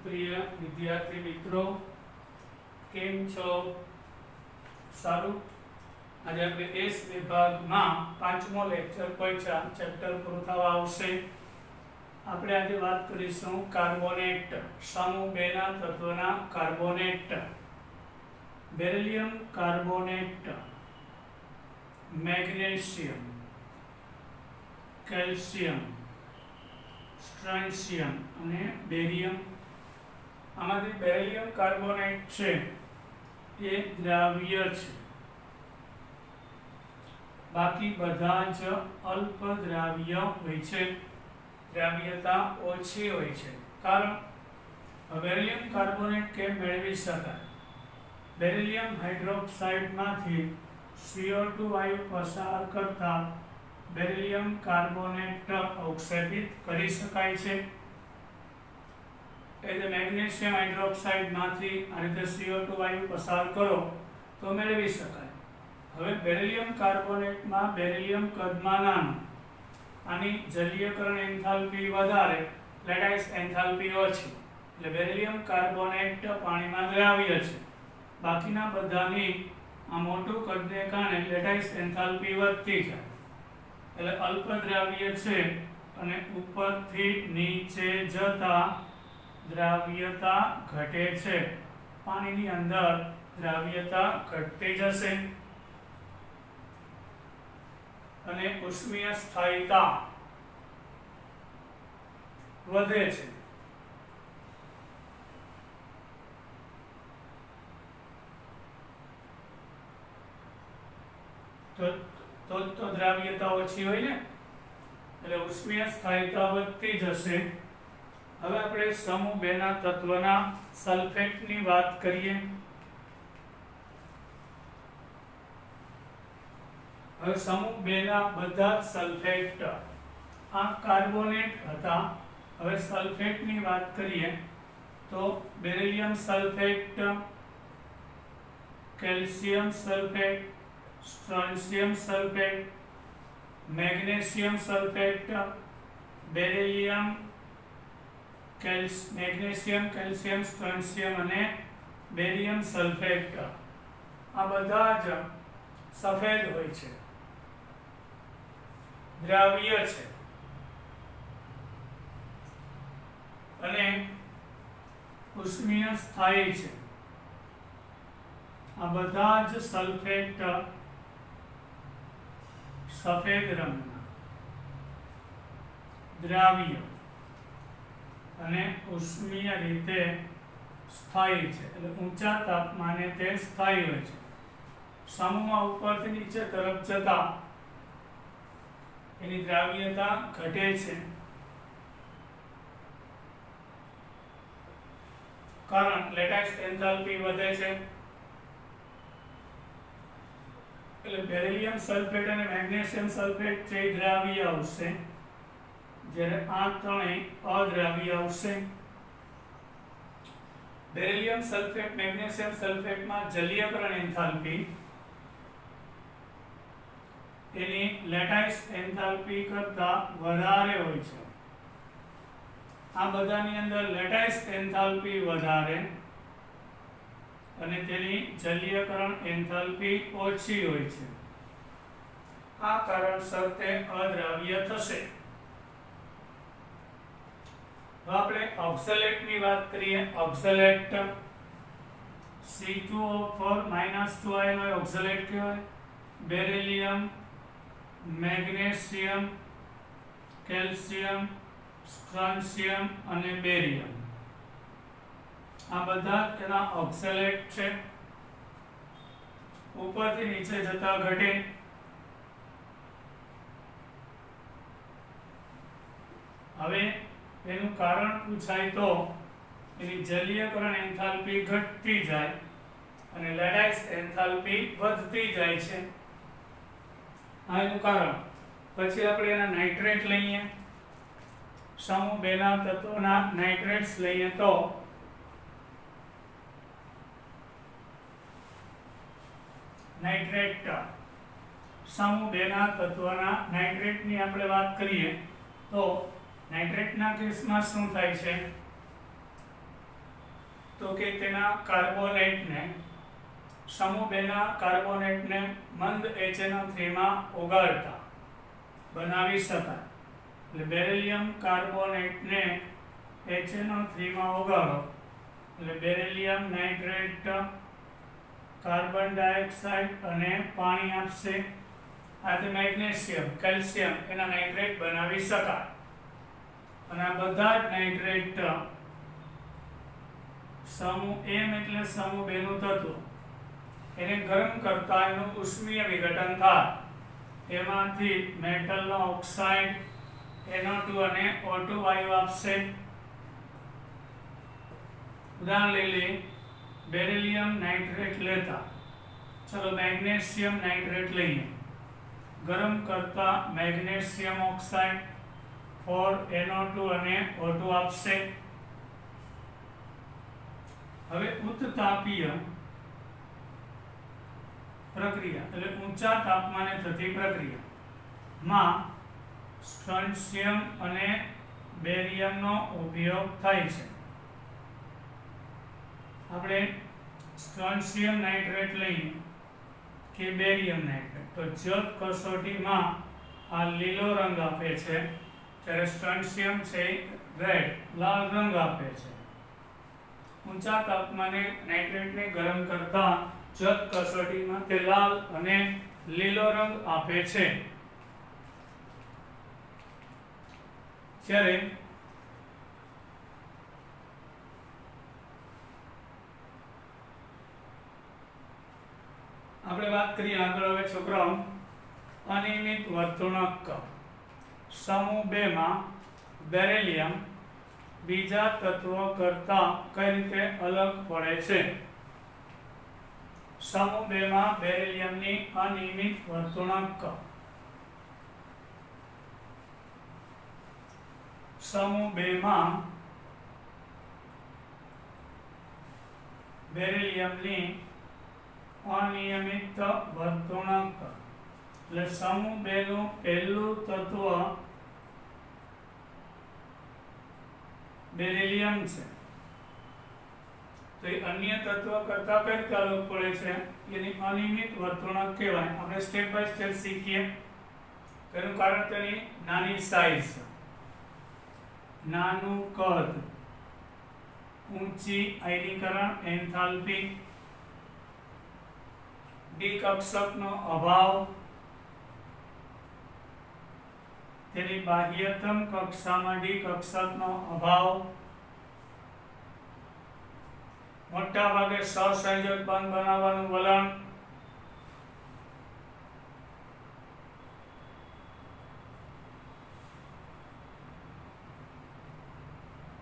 प्रिय विद्यार्थी मित्रों, केम छो? सारू। आज આપણે એસ વિભાગમાં પાંચમો લેક્ચર પહોંચ્યા, ચેપ્ટર પૂરું થવા આવશે। આપણે આજે વાત કરીશું કાર્બોનેટ, સમૂહ 2 ના તત્વના carbonate. Beryllium carbonate, magnesium, calcium, strontium અને બેરિયમ। આમાંથી બેરિલિયમ કાર્બોનેટ છે એ દ્રાવ્ય છે, બાકી બધા જ અલ્પ દ્રાવ્ય હોય છે, દ્રાવ્યતા ઓછી હોય છે। કારણ બેરિલિયમ કાર્બોનેટ કેમ મેળવી શકાય? બેરિલિયમ હાઇડ્રોક્સાઇડમાંથી CO2 વાયુ પસાર કરતા બેરિલિયમ કાર્બોનેટ અવક્ષેપિત કરી શકાય છે। એટલે મેગ્નેશિયમ હાઇડ્રોક્સાઇડમાંથી આ રીતે CO2 વાયુ પસાર કરો તો મેળવી શકાય। હવે બેરિલિયમ કાર્બોનેટમાં બેરિલિયમ કદમાં નાનું, આની જલીયકરણ એન્થાલ્પી વધારે, લેટાઇસ એન્થાલ્પી ઓછી, એટલે બેરિલિયમ કાર્બોનેટ પાણીમાં દ્રાવ્ય છે। બાકીના બધાની આ મોટું કદને કારણે લેટાઇસ એન્થાલ્પી વધતી જાય, એટલે અલ્પ દ્રાવ્ય છે અને ઉપરથી નીચે જતા દ્રાવ્યતા ઘટે છે। પાણીની અંદર દ્રાવ્યતા ઘટતી જશે અને ઉષ્મીય સ્થાયીતા વધે છે। તો દ્રાવ્યતા ઓછી હોય ને, એટલે ઉષ્મીય સ્થાયીતા વધતી જશે। હવે આપણે સમૂહ 2 ના તત્વના સલ્ફેટની વાત કરીએ। હવે સમૂહ 2 ના બધા સલ્ફેટ આ કાર્બોનેટ હતા। હવે સલ્ફેટની વાત કરીએ તો beryllium sulphate, calcium sulphate, strontium sulphate, magnesium sulphate, beryllium, magnesium, calcium, strontium અને બેરિયમ સલ્ફેટ આ બધા જ સફેદ હોય છે, દ્રાવ્ય છે અને ઉષ્મીય સ્થાયી છે। આ બધા જ સલ્ફેટ સફેદ રંગના દ્રાવ્ય અને ઉષ્મીય રીતે સ્થાયી છે, એટલે ઊંચા તાપમાને તે સ્થાયી હોય છે। સમૂહમાં ઉપરથી નીચે તરફ જતા એની દ્રાવ્યતા ઘટે છે, કારણ લેટાઇસ એન્થાલ્પી વધે છે। એટલે બેરિલિયમ સલ્ફેટ અને મેગ્નેશિયમ સલ્ફેટ છે દ્રાવ્ય આવશે, જ્યારે આ ત્રણેય અદ્રાવ્ય આવશે। બેરિલિયમ સલ્ફેટ, મેગ્નેશિયમ સલ્ફેટમાં જલીયકરણ એન્થાલ્પી એની લેટાઇસ એન્થાલ્પી કરતા વધારે હોય છે। આ બધાની અંદર લેટાઇસ એન્થાલ્પી વધારે અને તેની જલીયકરણ એન્થાલ્પી ઓછી હોય છે। આ કારણસર તે અદ્રાવ્ય થશે। હવે આપણે ઓક્ઝલેટની વાત કરીએ। ઓક્ઝલેટ C2O4 -2 આયનો ઓક્ઝલેટ કહેવાય। બેરિલિયમ, મેગ્નેશિયમ, કેલ્શિયમ, સ્ટ્રોન્શિયમ અને બેરિયમ આ બધા તેના ઓક્ઝલેટ છે, ઉપરથી નીચે જતા ઘટે। હવે એનું કારણ પૂછાય તો એની જલીયકરણ એન્થાલ્પી ઘટતી જાય અને લેટાઇસ એન્થાલ્પી વધતી જાય છે, આ એનું કારણ। પછી આપણે એના નાઇટ્રેટ લઈએ, સમૂહ 2 ના તત્વોના નાઇટ્રેટ્સ લઈએ તો નાઇટ્રેટ, સમૂહ 2 ના તત્વના નાઇટ્રેટની આપણે વાત કરીએ તો નાઇટ્રેટના કેસમાં શું થાય છે? તો કે તેના કાર્બોનેટને સમૂહ 2 ના કાર્બોનેટને મંદ HNO3 માં ઓગાળતા બનાવી શકાય. એટલે બેરિલિયમ કાર્બોનેટને HNO3 માં ઓગાળો એટલે બેરિલિયમ નાઇટ્રેટ કાર્બન ડાયોક્સાઇડ અને પાણી આપશે. આથી મેગ્નેશિયમ કેલ્શિયમ એના નાઇટ્રેટ બનાવી શકાય. અને આ બધા જ નાઇટ્રેટ સમૂહ M એટલે સમૂહ 2 નું તત્વ એને ગરમ કરતા એનું ઉષ્મીય વિઘટન થાય. એમાંથી મેટલનો ઓક્સાઇડ NO2 અને O2 વાયુ આપશે. ઉદાહરણ લઈ લે બેરિલિયમ નાઇટ્રેટ લેતા. ચલો મેગ્નેશિયમ નાઇટ્રેટ લઈએ. ગરમ કરતા મેગ્નેશિયમ ઓક્સાઇડ 4NO2 અને O2 આપશે. હવે ઉત્તાપીય પ્રક્રિયા એટલે ઊંચા તાપમાને થતી પ્રક્રિયામાં સ્ટ્રોન્શિયમ અને બેરિયમનો ઉપયોગ થાય છે. આપણે સ્ટ્રોન્શિયમ નાઇટ્રેટ લઈએ કે બેરિયમ નાઇટ્રેટ તો જ્યોત કસોટીમાં આ લીલો રંગ આપે છે, જ્યારે સ્ટ્રોન્શિયમ છે રેડ લાલ રંગ આપે છે. ઊંચા તાપમાને નાઇટ્રેટને ગરમ કરતા જ્યોત કસોટીમાં તે લાલ અને લીલો રંગ આપે છે. જ્યારે આપણે વાત કરીએ આગળ હવે છોકરાઓ અનિયમિત વર્તણૂક. સમૂહ 2 માં બેરિલિયમ બીજા તત્વો કરતા કઈ રીતે અલગ પડે છે? સમૂહ 2 માં બેરિલિયમની અનિયમિત વર્તણૂક. સમૂહ 2 માં બેરિલિયમની અનિયમિત વર્તણૂક એટલે સમૂહ 2 નું પહેલું તત્વ બેરિલિયમ છે, તો એ અન્ય તત્વ કરતા કઈ રીતે અલગ પડે છે એની અનિયમિત વર્તણૂક કહેવાય. આપણે સ્ટેપ બાય સ્ટેપ શીખીએ. તેનું કારણ તેની નાની સાઈઝ, નાનું કદ, ઊંચી આયનીકરણ એન્થાલ્પી, ડી કક્ષકનો અભાવ, તેની બાહ્યતમ કક્ષામાં ડી કક્ષકનો અભાવ, મોટા ભાગે સહસંયોજક બંધ બનાવવાનું વલણ,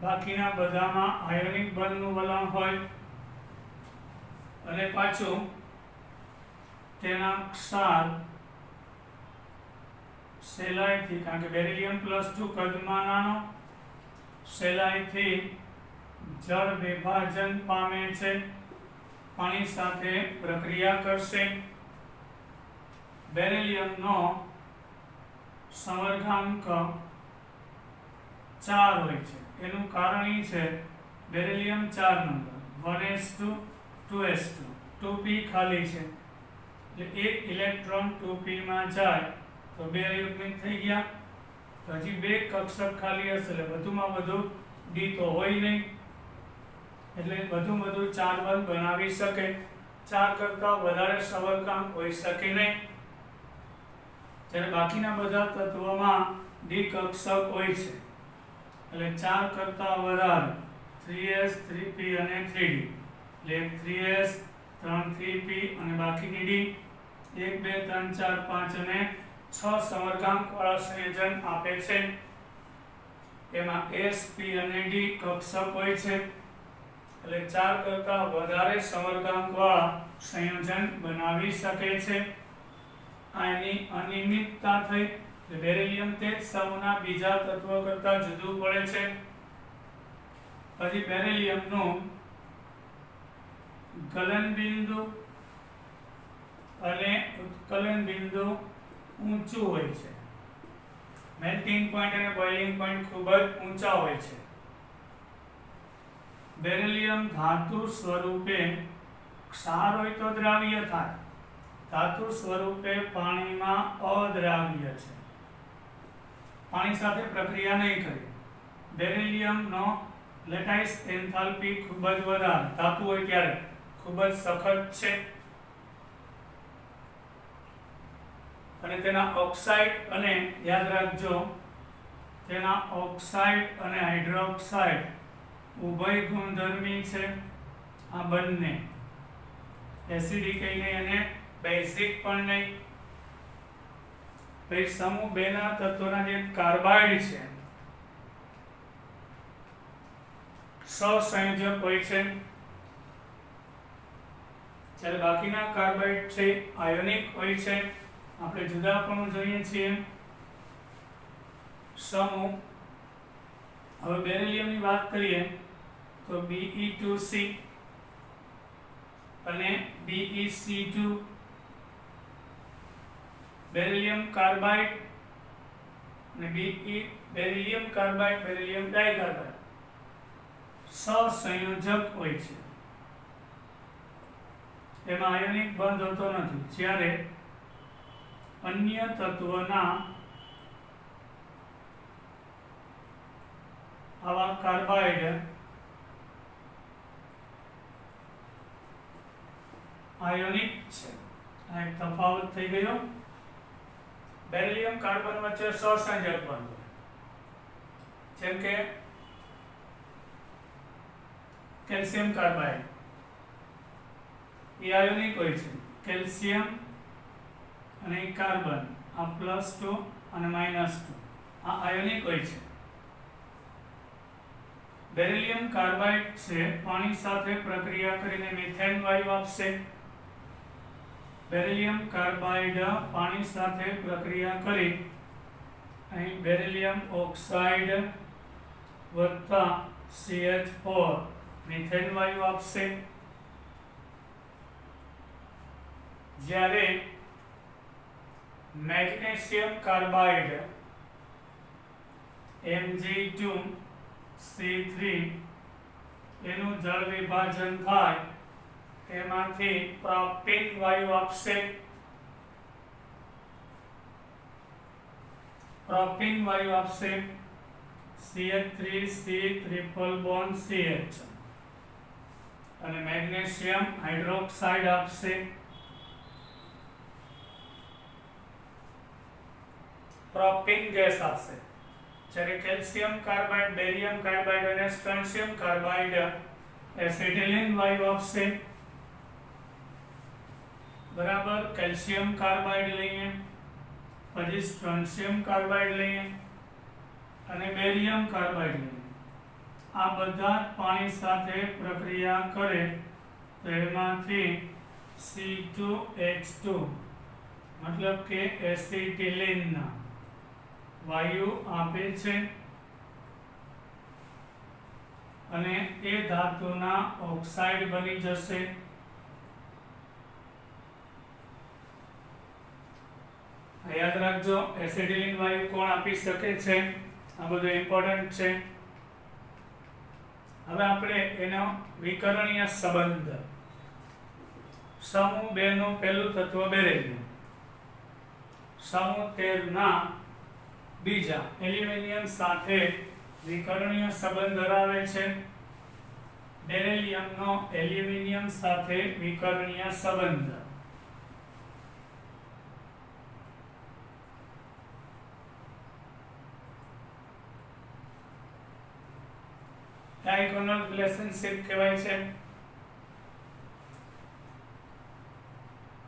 બાકીના બધામાં આયોનિક બંધનું વલણ હોય, અને પાછું તેના ક્ષાર સહેલાઈથી, કારણ કે બેરિલિયમ +2 કદમાં નાનો, સહેલાઈથી જળ વિભાજન પામે છે, પાણી સાથે પ્રક્રિયા કરશે. બેરિલિયમનો સંવર્ગાંક 4 હોય છે. એનું કારણ એ છે beryllium 4 number 1s2 2s2 2p ખાલી છે એટલે એક ઇલેક્ટ્રોન 2p માં જાય તો 2 અયુગ્મિક થઈ ગયા. તો હજી 2 કક્ષક ખાલી હશે એટલે વધુમાં વધુ d તો હોય નહીં, એટલે વધુમાં વધુ 4 બંધ બનાવી શકે. 4 કરતા વધારે સંવર્ગાંક હોઈ શકે નહીં. જ્યારે બાકીના બધા તત્વોમાં d કક્ષક હોય છે એટલે 4 કરતા વધારે 3s 3p અને 3d એટલે 3s 3 3p અને બાકીની d 1 2 3 4 5 અને 6 સંવર્ગાંક વાળા સંયોજન આપે છે. એમાં s p અને d કક્ષક હોય છે એટલે 4 કરતા વધારે સંવર્ગાંક વાળા સંયોજન બનાવી શકે છે. આ એની અનિયમિતતા થઈ. બેરિલિયમ તે જ સમૂહના બીજા તત્વો કરતા જુદું પડે છે. પછી બેરિલિયમનું ગલન બિંદુ અને ઉત્કલન બિંદુ ઊંચું હોય છે. મેલ્ટિંગ પોઈન્ટ અને બોઇલિંગ પોઈન્ટ ખૂબ જ ઊંચા હોય છે. બેરિલિયમ ધાતુ સ્વરૂપે ક્ષાર હોય તો દ્રાવ્ય થાય, ધાતુ સ્વરૂપે પાણીમાં અદ્રાવ્ય છે, પાણી સાથે પ્રક્રિયા નહીં કરી. બેરિલિયમનો લેટાઇસ એન્થાલ્પી ખૂબ જ વધારે, ધાતુ હોય ત્યારે ખૂબ જ સખત છે અને તેના ઓક્સાઇડ અને યાદ રાખજો તેના ઓક્સાઇડ અને હાઇડ્રોક્સાઇડ ઉભય ગુણધર્મી છે. આ બંને એસિડિક નહીં અને બેઝિક પણ નહીં. પછી સમૂહ 2 ના તત્વોના જે કાર્બાઇડ છે સહસંયોજક હોય છે, જ્યારે બાકીના કાર્બાઇડ છે આયોનિક હોય છે. આપણે જુદા પણ જોઈએ છીએ સમૂહ. હવે બેરિલિયમની વાત કરીએ તો Be2C અને BeC2 બેરિલિયમ કાર્બાઇડ અને બેરિલિયમ કાર્બાઇડ બેરિલિયમ ડાઇકાર્બાઇડ સહસંયોજક હોય છે. એમાં આયોનિક બંધ હોતો નથી, જ્યારે અન્ય તત્વના આવા કાર્બાઇડ આયોનિક છે. આ એક તફાવત થઈ ગયો. બેરિલિયમ કાર્બન વચ્ચે સહસંયોજક બંધ હોય, જેમ કે કેલ્શિયમ કાર્બાઇડ એ આયોનિક હોય છે. કેલ્શિયમ અને કાર્બન આ +2 અને -2 આ આયોનિક હોય છે. બેરિલિયમ કાર્બાઇડ છે પાણી સાથે પ્રક્રિયા કરીને મિથેન વાયુ આપશે. બેરિલિયમ કાર્બાઇડ પાણી સાથે પ્રક્રિયા કરી અહીં બેરિલિયમ ઓક્સાઇડ વત્તા CH4 મિથેન વાયુ આપશે. જ્યારે મેગ્નેશિયમ કાર્બાઇડ Mg2C3 એનું જળ વિભાજન થાય તેમાંથી પ્રોપીન વાયુ આપશે. પ્રોપીન વાયુ આપશે CH3C ટ્રિપલ બોન્ડ CH અને મેગ્નેશિયમ હાઇડ્રોક્સાઇડ આપશે. પ્રોપીન ગેસ આપશે. જ્યારે કેલ્શિયમ કાર્બાઇડ બેરિયમ કાર્બાઇડ અને સ્ટ્રોન્શિયમ કાર્બાઇડ એસિટિલિન વાયુ આપશે. બરાબર. કેલ્શિયમ કાર્બાઇડ લઈએ, પછી સ્ટ્રોન્શિયમ કાર્બાઇડ લઈએ અને બેરિયમ કાર્બાઇડ લઈએ. આ બધા પાણી સાથે પ્રક્રિયા કરે તો એમાંથી C2H2 મતલબ કે એસિટિલિન વાયુ આપે છે અને એ ધાતુના ઓક્સાઇડ બની જશે. યાદ રાખજો એસિટિલિન વાયુ કોણ આપી શકે છે, આ બધું ઇમ્પોર્ટન્ટ છે. હવે આપણે એનો વિકર્ણીય સંબંધ, સમૂહ 2 નું પહેલું તત્વ બેરિલિયમ, સમૂહ 13 ના બીજા એલ્યુમિનિયમ સાથે વિકર્ણીય સંબંધ ધરાવે છે. બેરિલિયમનો એલ્યુમિનિયમ સાથે વિકર્ણીય સંબંધ ડાયગોનલ રિલેશનશિપ કહેવાય છે.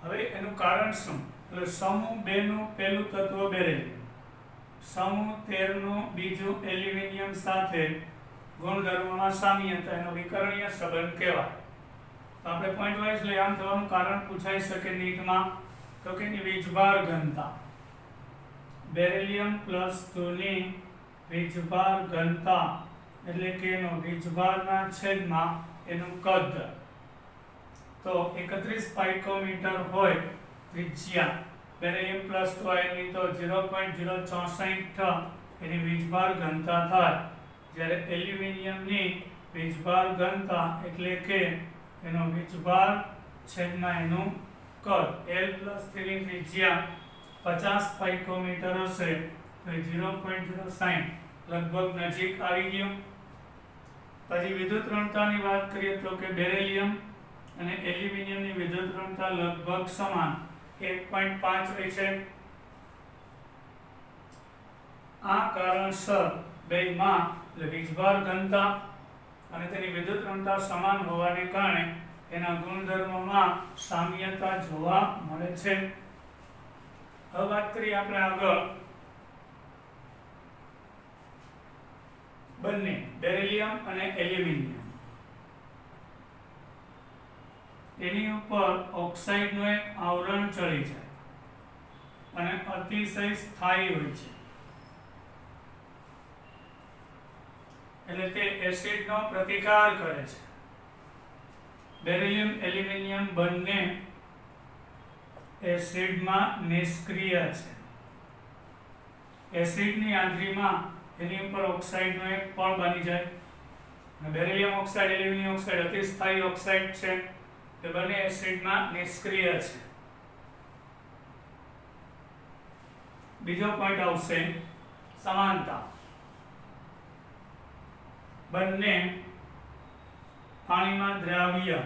હવે એનું કારણ શું? એટલે સમૂહ 2 નું પહેલું તત્વ બેરિલિયમ, સમૂહ 13 નું બીજું એલ્યુમિનિયમ સાથે ગુણધર્મોમાં સામ્યતા, એનો વિકર્ણીય સંબંધ કહેવાય. તો આપણે પોઈન્ટ વાઇઝ લઈ આમ થવાનું કારણ પૂછાઈ શકે નીટમાં, તો કે એની વીજભાર ઘનતા, બેરિલિયમ +2 ની વીજભાર ઘનતા એટલે કે એનો વીજભારના છેદમાં એનું કદ. તો 31 પાઇકોમીટર હોય ત્રિજ્યા બેરિલિયમ +2 આયનની, તો 0.064 એની વીજભાર ઘનતા થાય. જ્યારે એલ્યુમિનિયમની વીજભાર ઘનતા એટલે કે એનો વીજભાર છેદમાં એનું કદ L પ્લસ 3 ની ત્રિજ્યા 50 પાઇકોમીટર હશે તો 0.060 લગભગ નજીક આવી ગયો. પછી વિદ્યુત ઋણતાની વાત કરીએ તો કે બેરિલિયમ અને એલ્યુમિનિયમની વિદ્યુત ઋણતા લગભગ સમાન 1.5 હોય છે. આ કારણસર બેમાં એટલે વીજભાર ઘનતા અને તેની વિદ્યુત ઋણતા સમાન હોવાને કારણે એના ગુણધર્મોમાં સામ્યતા જોવા મળે છે. હવે વાત કરીએ આપણે આગળ બંને બેરિલિયમ અને એલ્યુમિનિયમ, એની ઉપર ઓક્સાઇડનું એક આવરણ ચડી જાય અને અતિશય સ્થાયી હોય છે, એટલે તે એસિડનો પ્રતિકાર કરે છે. બેરિલિયમ એલ્યુમિનિયમ બંને એસિડમાં નિષ્ક્રિય છે. એસિડની હાજરીમાં એની ઉપર ઓક્સાઇડનો એક પળ બની જાય અને બેરિલિયમ ઓક્સાઇડ એલ્યુમિનિયમ ઓક્સાઇડ અતિસ્થાયી ઓક્સાઇડ છે, તે બંને એસિડમાં નિષ્ક્રિય છે. બીજો પોઈન્ટ આવશે સમાનતા. બંને પાણીમાં દ્રાવ્ય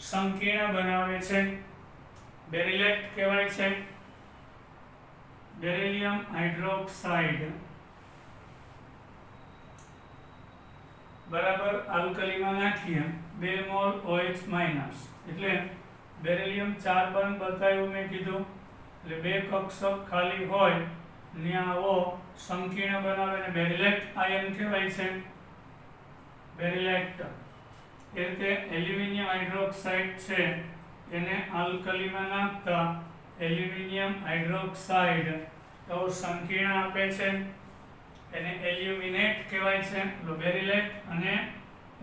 સંકીર્ણ બનાવે છે. બેરિલેટ કહેવાય છે. બેરિલિયમ હાઇડ્રોક્સાઇડ બરાબર આલ્કલીમાં નાખીએ 2 મોલ OH માઇનસ, એટલે બેરિલિયમ 4 બંધ બતાવ્યું મેં કીધું, એટલે 2 કક્ષક ખાલી હોય ત્યાં આવો સંકીર્ણ બનાવે અને બેરિલેટ આયન કહેવાય છે. બેરિલેટ એ રીતે એલ્યુમિનિયમ હાઇડ્રોક્સાઇડ છે એને આલ્કલીમાં નાખતા એલ્યુમિનિયમ હાઇડ્રોક્સાઇડ તો સંકીર્ણ આપે છે, એને એલ્યુમિનેટ કહેવાય છે. બેરિલેટ અને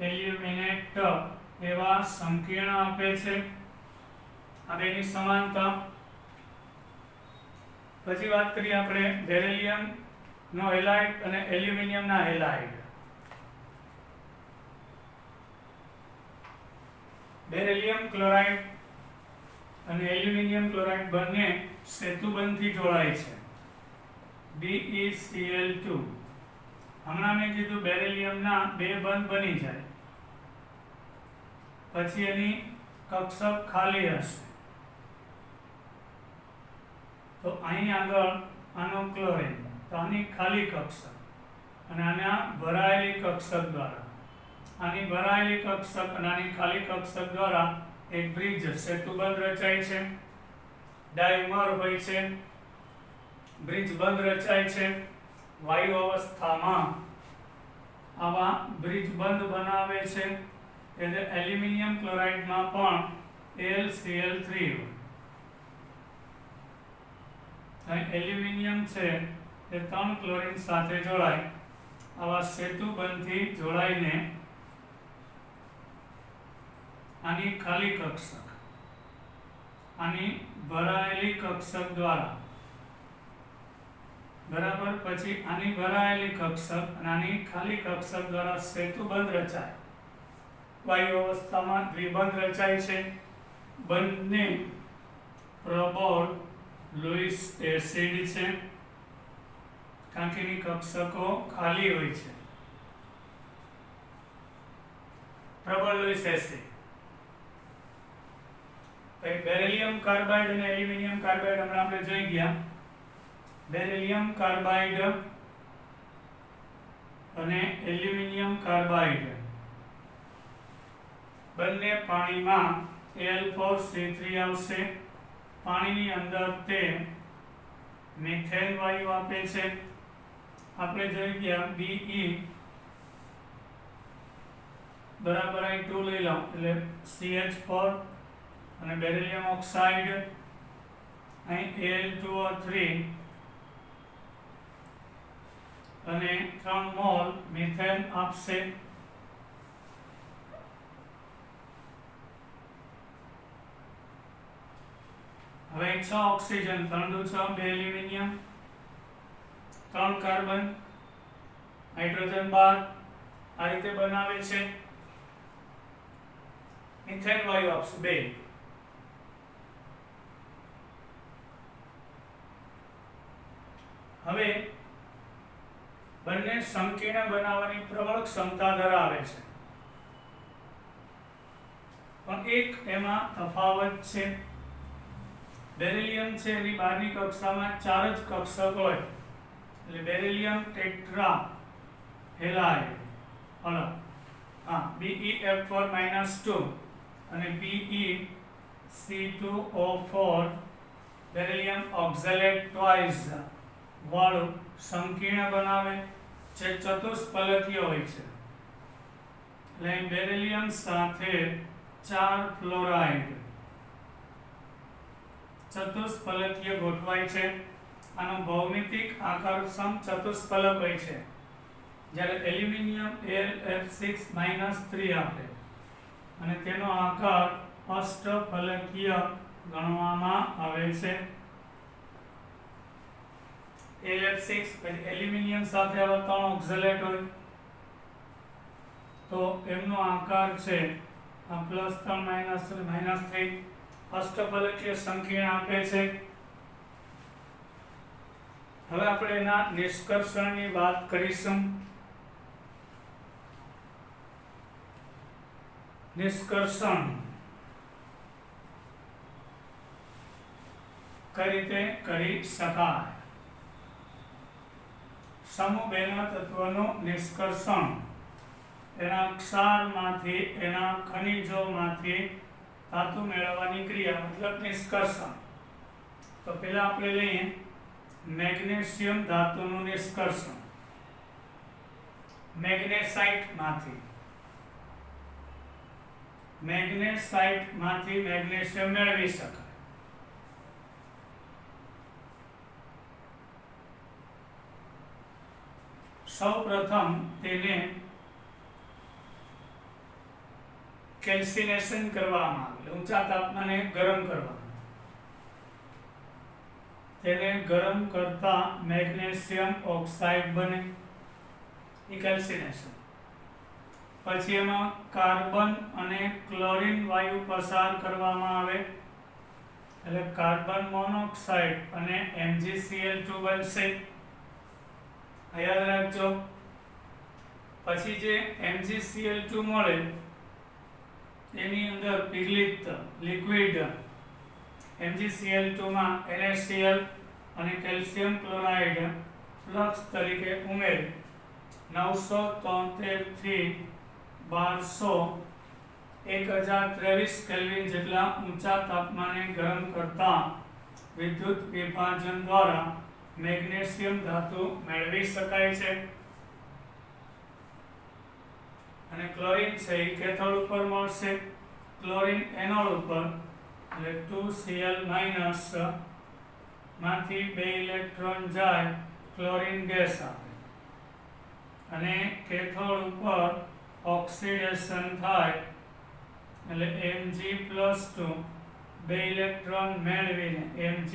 એલ્યુમિનેટ એવા સંકીર્ણ આપે છે. આ બેની સમાનતા. પછી વાત કરીએ આપણે બેરિલિયમ નો હેલાઇડ અને એલ્યુમિનિયમ ના હેલાઇડ. બેરિલિયમ ક્લોરાઇડ અને એલ્યુમિનિયમ ક્લોરાઇડ બંને સેતુબંધથી જોડાય છે, BeCl2. હમણાં મેં કીધું બેરિલિયમના 2 બંધ બની જાય પછી એની કક્ષક ખાલી હશે, તો અહીં આગળ આનો ક્લોરીન, તો આની ખાલી કક્ષક અને આના ભરાયેલી કક્ષક દ્વારા, આની ભરાયેલી કક્ષક અને આની ખાલી કક્ષક દ્વારા એક બ્રિજ સેતુબંધ રચાય છે. ડાયમર હોય છે, બ્રિજ બંધ રચાય છે. વાયુ અવસ્થામાં આવા બ્રિજ બંધ બનાવે છે, એટલે એલ્યુમિનિયમ ક્લોરાઇડમાં પણ LCl3 હોય. અહીં એલ્યુમિનિયમ છે તે 3 ક્લોરીન સાથે જોડાય, આવા સેતુબંધથી જોડાઈને આની ખાલી કક્ષક આની ભરાયેલી કક્ષક દ્વારા બરાબર, પછી આની ભરાયેલી કક્ષક અને આની ખાલી કક્ષક દ્વારા સેતુબંધ રચાય. વાયુ અવસ્થામાં દ્વિબંધ રચાય છે. બંને પ્રબળ લૂઇસ એસિડ છે, કારણ કે એની કક્ષકો ખાલી હોય છે. પ્રબળ લૂઇસ એસિડ. બેરિલિયમ કાર્બાઇડ અને એલ્યુમિનિયમ કાર્બાઇડ હમણાં આપણે જોઈ ગયા. બેરિલિયમ કાર્બાઇડ અને એલ્યુમિનિયમ કાર્બાઇડ બંને પાણીમાં Al4C3 આવશે. પાણીની અંદર તે મિથેન વાયુ આપે છે. આપણે જોઈ ગયા Be બરાબર અહીં 2 લઈ લો એટલે CH4 અને બેરિલિયમ ઓક્સાઇડ અહીં Al2O3 અને 3 મોલ મિથેન આપશે. હવે 6 ઓક્સિજન 3 દુ 6 2 એલ્યુમિનિયમ 3 કાર્બન હાઇડ્રોજન 12 આ રીતે બનાવે છે, મિથેન વાયુ આપશે 2. હવે બંને સંકીર્ણ બનાવવાની પ્રબળ ક્ષમતા ધરાવે છે, પણ એક એમાં તફાવત છે. બેરિલિયમ છે એની બહારની કક્ષામાં 4 જ કક્ષક હોય, એટલે બેરિલિયમ ટેટ્રા હેલાઇડ અલગ, BeF4-2 અને BeC2O4 બેરિલિયમ ઓક્ઝેલેટ ટ્વાઇસ વાળું સંકીર્ણ બનાવે જે ચતુષ્ફલકીય હોય છે. એટલે બેરિલિયમ સાથે 4 ફ્લોરાઇડ ચતુષ્ફલકીય ગોઠવાય છે. આનો ભૌમિતિક આકાર સમચતુષ્ફલક હોય છે, જ્યારે એલ્યુમિનિયમ Al(F6-3) આપે અને તેનો આકાર અષ્ટફલકીય ગણવામાં આવે છે. Al(F6) એલ્યુમિનિયમ સાથે આવા 3 ઓક્ઝેલેટ હોય તો એમનો આકાર છે આ +3 -3 અષ્ટફલકીય સંકીર્ણ આપે છે. હવે આપણે એના નિષ્કર્ષણની વાત કરીશું. નિષ્કર્ષણ કઈ રીતે કરી શકાય? સમૂહ 2 ના તત્વનું નિષ્કર્ષણ એના ક્ષારમાંથી, એના ખનિજોમાંથી ધાતુ મેળવવાની ક્રિયા, મતલબ નિષ્કર્ષણ. તો પહેલા આપણે લઈએ મેગ્નેશિયમ ધાતુનું નિષ્કર્ષણ. મેગ્નેસાઇટમાંથી મેગ્નેશિયમ મેળવી શકાય. સૌપ્રથમ તેને કેલ્સિનેશન કરવામાં આવે, ઊંચા તાપમાને ગરમ કરવાનું. તેને ગરમ કરતા મેગ્નેશિયમ ઓક્સાઇડ બને, એ કેલ્સિનેશન. પછી એમાં કાર્બન અને ક્લોરીન વાયુ પસાર કરવામાં આવે, એટલે કાર્બન મોનોક્સાઇડ અને MgCl2 બનશે. યાદ રાખજો. પછી જે MgCl2 મળે એની અંદર પીગલિત લિક્વિડ MgCl2 માં NaCl અને કેલ્શિયમ ક્લોરાઇડ ફ્લક્સ તરીકે ઉમેરી 973 થી 1223 કેલ્વિન જેટલા ઊંચા તાપમાને ગરમ કરતા વિદ્યુત વિભાજન દ્વારા મેગ્નેશિયમ ધાતુ મેળવી શકાય છે. અને ક્લોરીન છે એ કેથોડ ઉપર મળશે, ક્લોરીન એનોડ ઉપર, એટલે 2Cl- માંથી 2 ઇલેક્ટ્રોન જાય, ક્લોરીન ગેસ આપે. અને કેથોડ ઉપર ઓક્સિડેશન થાય એટલે Mg+2 2 ઇલેક્ટ્રોન મેળવીને Mg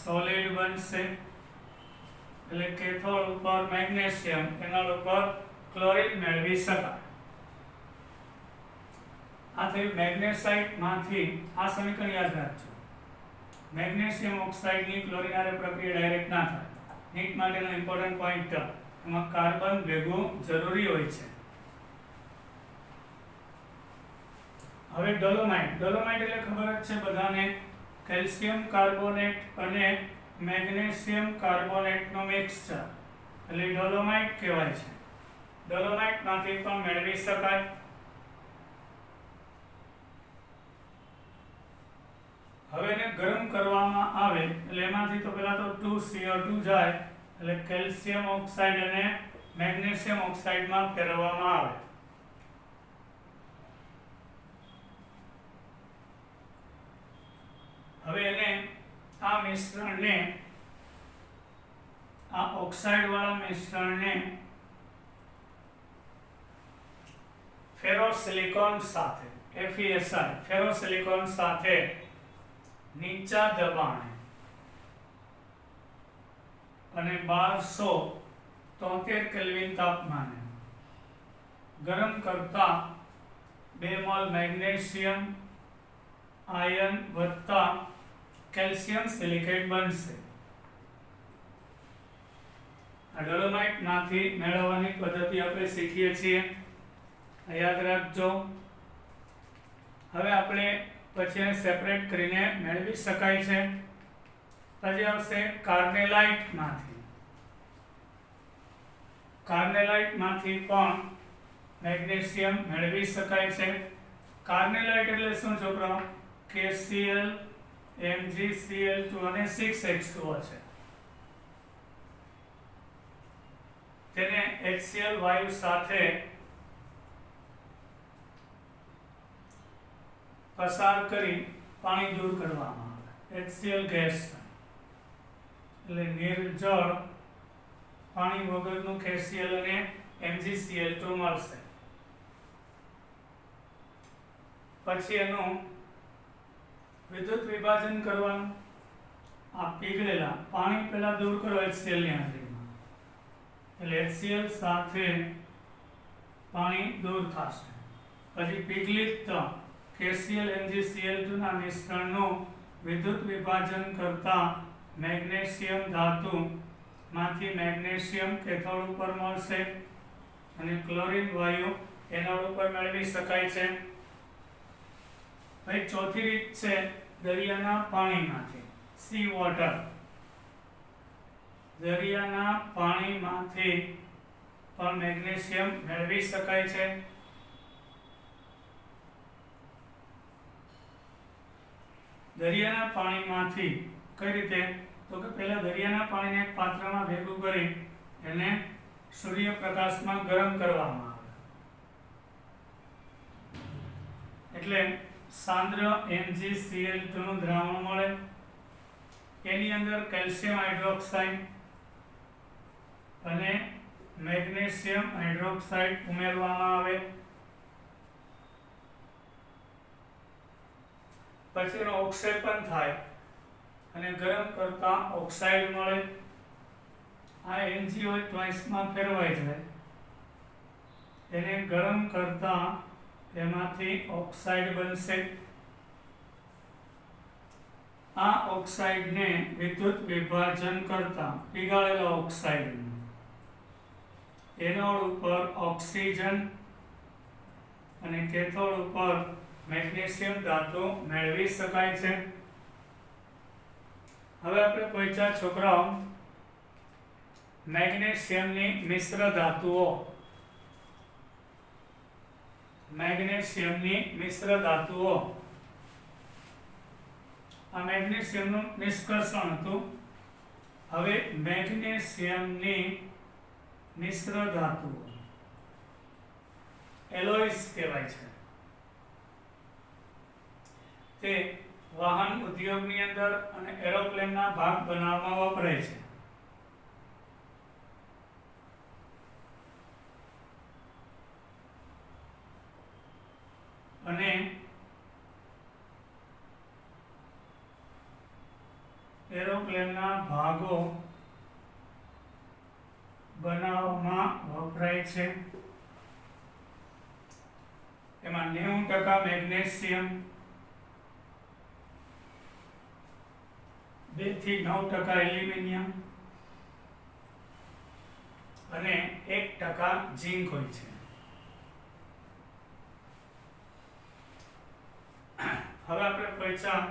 સોલિડ બનશે. એટલે કેથોડ ઉપર મેગ્નેશિયમ, એનોડ ઉપર ક્લોરીન મેળવી શકાય. આ થયું મેગ્નેસાઇટ માંથી. આ સમીકરણ યાદ રાખજો. મેગ્નેશિયમ ઓક્સાઇડની ક્લોરીન હારે પ્રક્રિયા ડાયરેક્ટ ના થાય. નીટ માટેનો ઇમ્પોર્ટન્ટ પોઈન્ટ, એમાં કાર્બન ભેગું જરૂરી હોય છે. હવે ડોલોમાઇટ. ડોલોમાઇટ એટલે ખબર જ છે બધાને, કેલ્શિયમ કાર્બોનેટ અને મેગ્નેશિયમ કાર્બોનેટનો મિક્સચર, એટલે ડોલોમાઇટ કહેવાય છે. ડોલોમાઇટમાંથી પણ મેળવી શકાય. હવે એને ગરમ કરવામાં આવે એટલે એમાંથી તો પહેલા તો 2CO2 જાય, એટલે કેલ્શિયમ ઓક્સાઇડ અને મેગ્નેશિયમ ઓક્સાઇડમાં ફેરવવામાં આવે. હવે એને આ મિશ્રણને, આ ઓક્સાઇડ વાળા મિશ્રણને ફેરોસિલિકોન સાથે, FeSi ફેરોસિલિકોન સાથે નીચા દબાણે અને 1273 કેલ્વિન તાપમાને ગરમ કરતા 2 મોલ મેગ્નેશિયમ આયન વત્તા કેલ્શિયમ સિલિકેટ બનશે. આ ડોલોમાઇટ માંથી મેળવવાની પદ્ધતિ આપણે શીખીએ છીએ, યાદ રાખજો. હવે આપણે પછી એને સેપરેટ કરીને મેળવી શકાય છે. પછી આવશે કાર્નેલાઇટ માંથી. કાર્નેલાઇટ માંથી પણ મેગ્નેશિયમ મેળવી શકાય છે. કાર્નેલાઇટ એટલે શું છોકરાઓ? KCl MgCl2 અને 6H2O છે. તેને HCl વાયુ સાથે પસાર કરી પાણી દૂર કરવામાં આવે. HCl ગેસ એટલે નિર્જળ પાણી વગરનું KCl અને MgCl2 મળશે. પછી એનું વિદ્યુત વિભાજન કરવાનું. આ પીગળેલા પાણી પહેલા દૂર કરો HCl ની હાજરીમાં, એટલે HCl સાથે પાણી દૂર થશે. પછી પીગલિત KCl MgCl2 ના મિશ્રણનું વિદ્યુત વિભાજન કરતા મેગ્નેશિયમ ધાતુ માંથી મેગ્નેશિયમ કેથોડ ઉપર મળશે અને ક્લોરીન વાયુ એનોડ ઉપર મેળવી શકાય છે. ભાઈ ચોથી રીત છે દરિયાના પાણીમાંથી, સી વોટર. દરિયાના પાણીમાંથી પણ મેગ્નેશિયમ મેળવી શકાય છે. દરિયાના પાણીમાંથી કઈ રીતે? તો કે પહેલા દરિયાના પાણીને એક પાત્રમાં ભેગું કરી એને સૂર્યપ્રકાશમાં ગરમ કરવામાં આવે, એટલે સાંદ્ર MgCl2 નું દ્રાવણ મળે. એની અંદર કેલ્શિયમ હાઇડ્રોક્સાઇડ અને મેગ્નેશિયમ હાઇડ્રોક્સાઇડ ઉમેરવામાં આવે. પછી એનો ઓક્ષેપન થાય અને ગરમ કરતા ઓક્સાઇડ મળે. આ NgO ટ્વાઇસમાં ફેરવાઈ જાય, એને ગરમ કરતા એમાંથી ઓક્સાઇડ બનશે. આ ઓક્સાઇડને વિદ્યુત વિભાજન કરતા પીગાળેલા ઓક્સાઇડ એનોડ ઉપર ઓક્સિજન અને કેથોડ ઉપર મેગ્નેશિયમ ધાતુ મેળવી શકાય છે. હવે આપણે પહોંચ્યા છોકરાઓ મેગ્નેશિયમની મિશ્ર ધાતુઓ. મેગ્નેશિયમની મિશ્ર ધાતુઓ. આ મેગ્નેશિયમનું નિષ્કર્ષણ હતું. હવે મેગ્નેશિયમની મિશ્ર ધાતુઓ એલોયસ કહેવાય છે. તે વાહન ઉદ્યોગની અંદર અને એરોપ્લેનના ભાગ બનાવવામાં વપરાય છે. અને એરોપ્લેનના ભાગો બનાવવામાં વપરાય છે. એમાં 90% મેગ્નેશિયમ, 2 થી 9% એલ્યુમિનિયમ અને 1% ઝીંક હોય છે. હવે આપણે પહોંચ્યા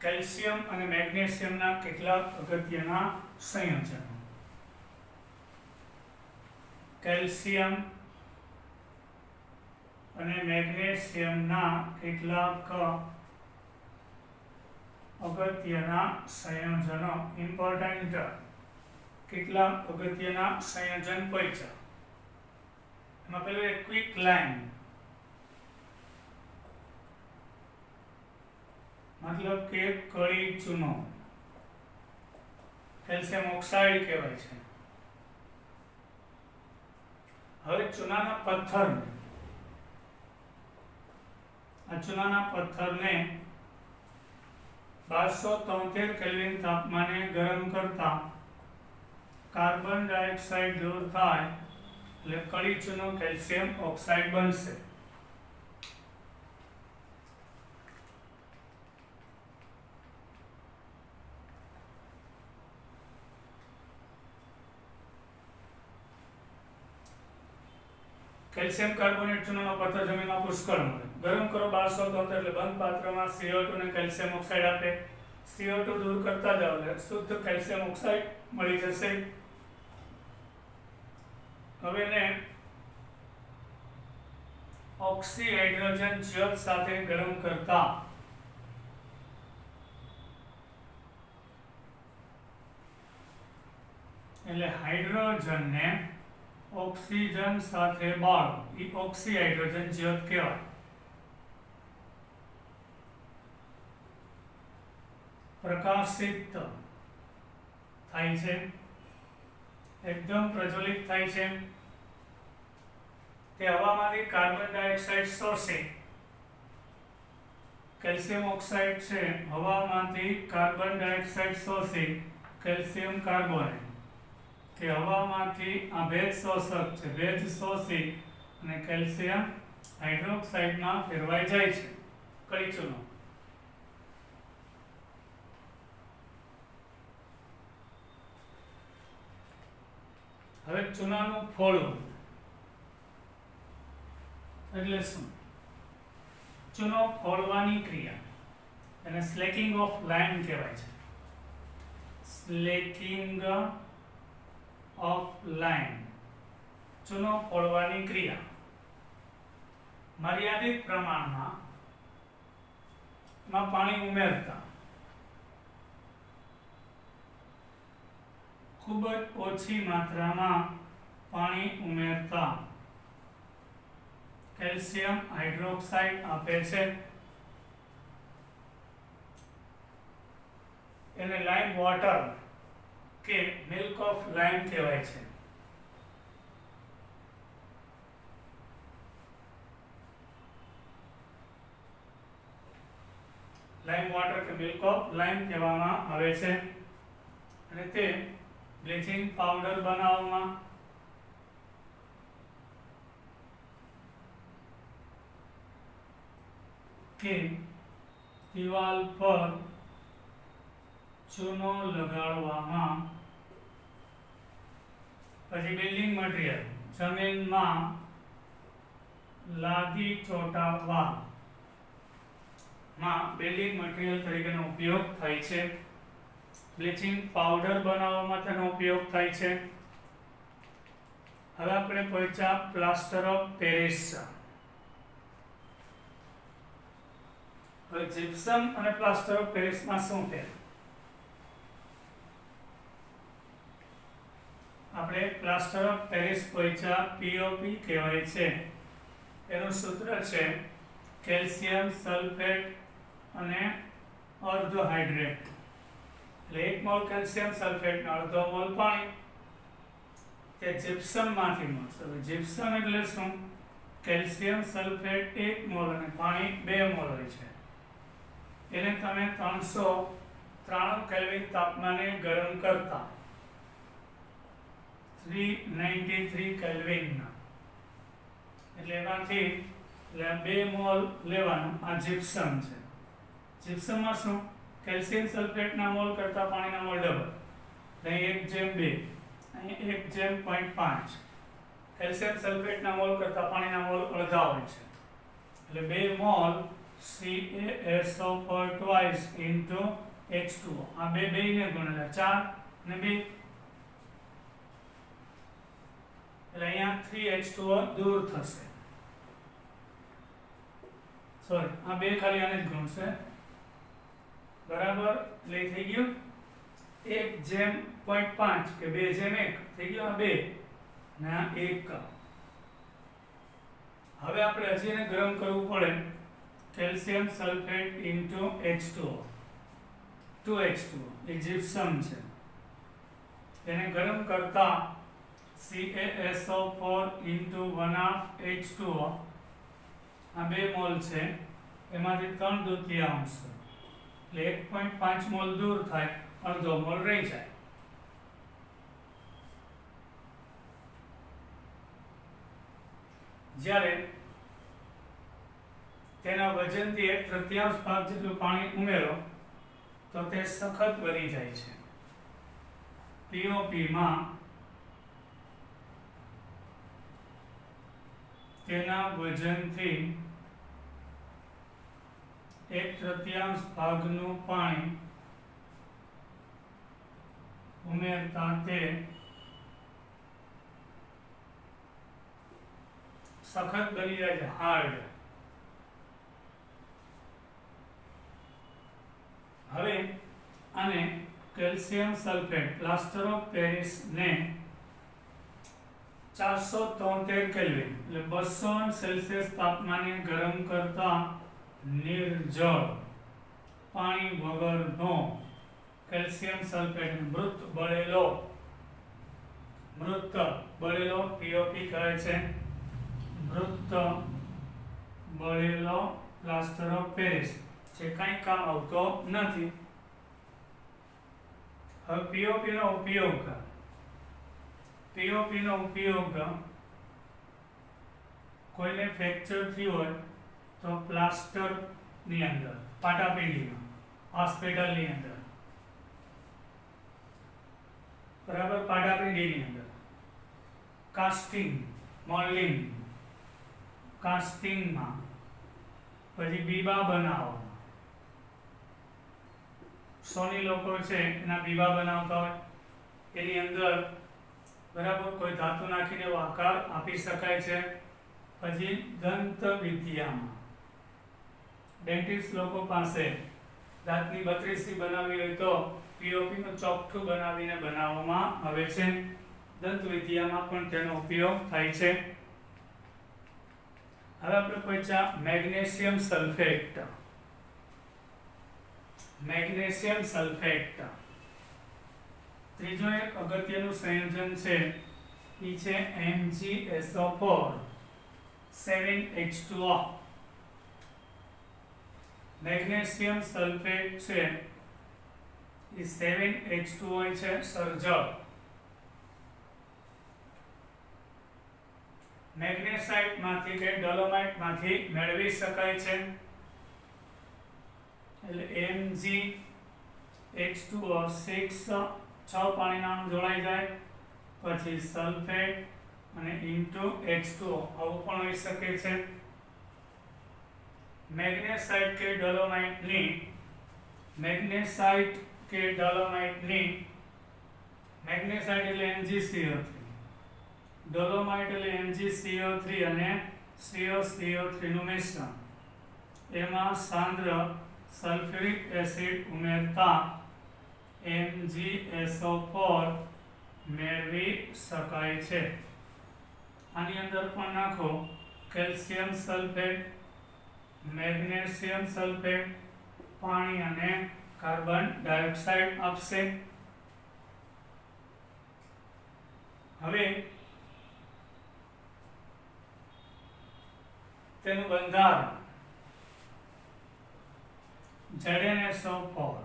કેલ્શિયમ અને મેગ્નેશિયમના કેટલાક અગત્યના સંયોજનો. કેલ્શિયમ અને મેગ્નેશિયમના કેટલાક અગત્યના સંયોજનો, ઇમ્પોર્ટન્ટ કેટલાક અગત્યના સંયોજન પહોંચ્યા. એમાં પેલું એક ક્વિક લાઇન, મતલબ કે કળી ચૂનો, કેલ્શિયમ ઓક્સાઇડ કહેવાય છે. હવે ચૂનાના પથ્થરને, આ ચૂનાના પથ્થરને 1273 કેલ્વિન તાપમાને ગરમ કરતા કાર્બન ડાયોક્સાઇડ દૂર થાય એટલે કળી ચૂનો કેલ્શિયમ ઓક્સાઇડ બનશે. કેલ્શિયમ કાર્બોનેટ ચૂનાનો પથ્થર જમીનમાં પુષ્કળ મળે. ગરમ કરો 1273 એટલે બંધ પાત્રમાં CO2 ને કેલ્શિયમ ઓક્સાઇડ આપે. CO2 દૂર કરતા જાવ એટલે શુદ્ધ કેલ્શિયમ ઓક્સાઇડ મળી જશે. હવે એને ઓક્સી હાઇડ્રોજન જ્યોત સાથે ગરમ કરતા એટલે હાઇડ્રોજનને ઓક્સિજન સાથે બાળો એ ઓક્સી હાઇડ્રોજન જ્યોત કહેવાય. પ્રકાશિત થાય છે, એકદમ પ્રજ્વલિત થાય છે. તે હવામાંથી કાર્બન ડાયોક્સાઇડ શોષે. કેલ્શિયમ ઓક્સાઇડ છે હવામાંથી કાર્બન ડાયોક્સાઇડ શોષી કેલ્શિયમ કાર્બોનેટ કે હવામાંથી આ ભેજ શોષક છે, ભેજ શોષી અને કેલ્શિયમ હાઇડ્રોક્સાઇડમાં ફેરવાઈ જાય છે કળી ચૂનો. હવે ચૂનાનું ફોડવું એટલે શું? ચૂનો ફોડવાની ક્રિયા એને સ્લેકિંગ ઓફ લાઇમ કહેવાય છે. સ્લેકિંગ ઓફ લાઇમ, ચૂનો ફોડવાની ક્રિયા. મર્યાદિત પ્રમાણમાં પાણી ઉમેરતા, ખૂબ જ ઓછી માત્રામાં પાણી ઉમેરતા કેલ્શિયમ હાઇડ્રોક્સાઇડ આપે છે. એને લાઇમ વોટર કે મિલ્ક ઓફ લાઇમ કહેવાય છે. લાઇમ વોટર કે મિલ્ક ઓફ લાઇમ કહેવામાં આવે છે. અને તે બ્લીચિંગ પાવડર બનાવવામાં કે દિવાલ પર ચૂનો લગાડવામાં, પછી બિલ્ડિંગ મટીરિયલ જમીનમાં લાદી ચોંટાડવામાં બિલ્ડિંગ મટીરિયલ તરીકેનો ઉપયોગ થાય છે. બ્લીચિંગ પાવડર બનાવવામાં તેનો ઉપયોગ થાય છે. હવે આપણે પહોંચ્યા પ્લાસ્ટર ઓફ પેરિસ. હવે જીપ્સમ અને પ્લાસ્ટર ઓફ પેરિસમાં શું ફેર? આપણે પ્લાસ્ટર ઓફ પેરિસ પહોંચ્યા POP કહેવાય છે. એનું સૂત્ર છે કેલ્શિયમ સલ્ફેટ અને અર્ધ હાઇડ્રેટ. એટલે 1 મોલ કેલ્શિયમ સલ્ફેટ ને અડધો મોલ પાણી તે જીપ્સમ માંથી મળશે. જીપ્સમ એટલે શું? કેલ્શિયમ સલ્ફેટ 1 મોલ અને પાણી 2 મોલ હોય છે. એને તમે 393 કેલ્વિન તાપમાને ગરમ કરતા 393 કેલ્વિન એટલે એમાંથી 2 મોલ લેવાનું. આ જીપ્સમ છે. જીપ્સમમાં શું? કેલ્શિયમ સલ્ફેટના મોલ કરતા પાણીના મોલ ડબલ. અહીં 1:2, અહીં 1:5. કેલ્શિયમ સલ્ફેટના મોલ કરતા પાણીના મોલ અડધા હોય છે. એટલે 2 મોલ CaSO પર twice into H2O. આ બે ને ગુણેલા 4 અને 2 એટલે અહીંયા 3H2O દૂર થશે. સોરી, આ 2 ખાલી આને જ ગુણશે. બરાબર, એટલે થઈ ગયું 1:5 કે 2:1 થઈ ગયું. આ 2 અને આ 1. હવે આપણે હજી એને ગરમ કરવું પડે. Calcium sulphate into H2O, 2H2O એ જીપ્સમ છે. એને ગરમ કરતા CaSO4 into 1/2H2O આ 2 મોલ છે, એમાંથી 3/2 એટલે 1.5 મોલ દૂર થાય, અડધો મોલ રહી જાય. જ્યારે તેના વજનથી 1/3 ભાગ જેટલું પાણી ઉમેરો તો તે સખત બની જાય છે. POP માં તેના વજનથી 1/3 ભાગનું પાણી ઉમેરતા તે સખત બની જાય છે, હાર્ડ. હવે આને calcium sulphate plaster of Paris ને 473 કેલ્વિન એટલે 200 સેલ્સિયસ તાપમાને ગરમ કરતા નિર્જળ પાણી વગરનો કેલ્શિયમ સલ્ફેટ મૃત બળેલો POP કહે છે. મૃત બળેલો પ્લાસ્ટર ઓફ પેરિસ જે કંઈ કામ આવતો નથી. હવે POP નો ઉપયોગ કોઈને ફ્રેક્ચર થયું હોય તો પ્લાસ્ટર ની અંદર, પાટાપિંડીમાં, હોસ્પિટલની અંદર, બરાબર, પાટાપિંડીની અંદર, કાસ્ટિંગ, મોલ્ડિંગ, કાસ્ટિંગમાં, પછી બીબા બનાવવામાં. સોની લોકો છે એના બીબા બનાવતા હોય, એની અંદર બરાબર કોઈ ધાતુ નાખીને એવો આકાર આપી શકાય છે. પછી દંત વિદ્યામાં ડેન્ટિસ્ટ લોકો પાસે દાંતની બત્રીસી બનાવી હોય તો POP નું ચોકઠું બનાવીને બનાવવામાં આવે છે. દંત વિદ્યામાં પણ તેનો ઉપયોગ થાય છે. હવે આપણે પૂછ્યા મેગ્નેશિયમ સલ્ફેટ. ત્રીજો એક અગત્યનું સંયોજન છે એ છે MgSO4 7H2O. મેગ્નેશિયમ સલ્ફેટ છે એ 7H2O છે, સર્જક. મેગ્નેસાઇટ માંથી કે ડોલોમાઇટ માંથી મેળવી શકાય છે. એટલે MgH2O 6 પાણીના અણુ જોડાઈ જાય, પછી સલ્ફેટ અને ઇન્ટુ H2O આવું પણ હોઈ શકે છે. મેગ્નેસાઇટ કે ડોલોમાઇટની મેગ્નેસાઇટ એટલે MgCO3, ડોલોમાઇટ એટલે MgCO3 અને CO3 નું મિશ્રણ. એમાં સાંદ્ર સલ્ફ્યુરિક એસિડ ઉમેરતા MgSO4 મેળવી શકાય છે. આની અંદર પણ નાખો કેલ્શિયમ સલ્ફેટ, મેગ્નેશિયમ સલ્ફેટ, પાણી અને કાર્બન ડાયોક્સાઇડ આપશે. હવે તેનું બંધારણ ZnSO4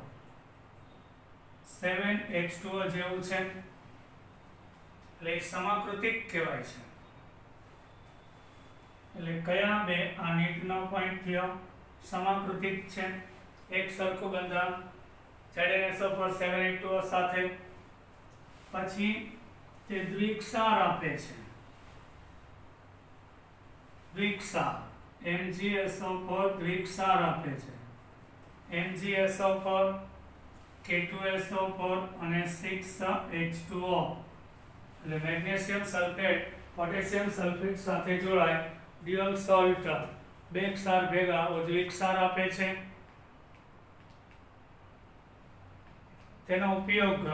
7H2O જેવું છે, એટલે સમાકૃતિક કહેવાય છે. એટલે કયા બે આ નીટનો પોઈન્ટ થયો, સમાકૃતિક છે, એક સરખું બંધારણ ZnSO4 7H2O સાથે. પછી તે દ્વિક્ષાર આપે છે, દ્વિક્ષાર MgSO4 દ્વિક્ષાર આપે છે. MgSO4 K2SO4 અને 6H2O એટલે મેગ્નેશિયમ સલ્ફેટ પોટેશિયમ સલ્ફેટ સાથે જોડાય ડ્યુઅલ સોલ્ટ, બે ક્ષાર ભેગા દ્વિક્ષાર આપે છે. તેનો ઉપયોગ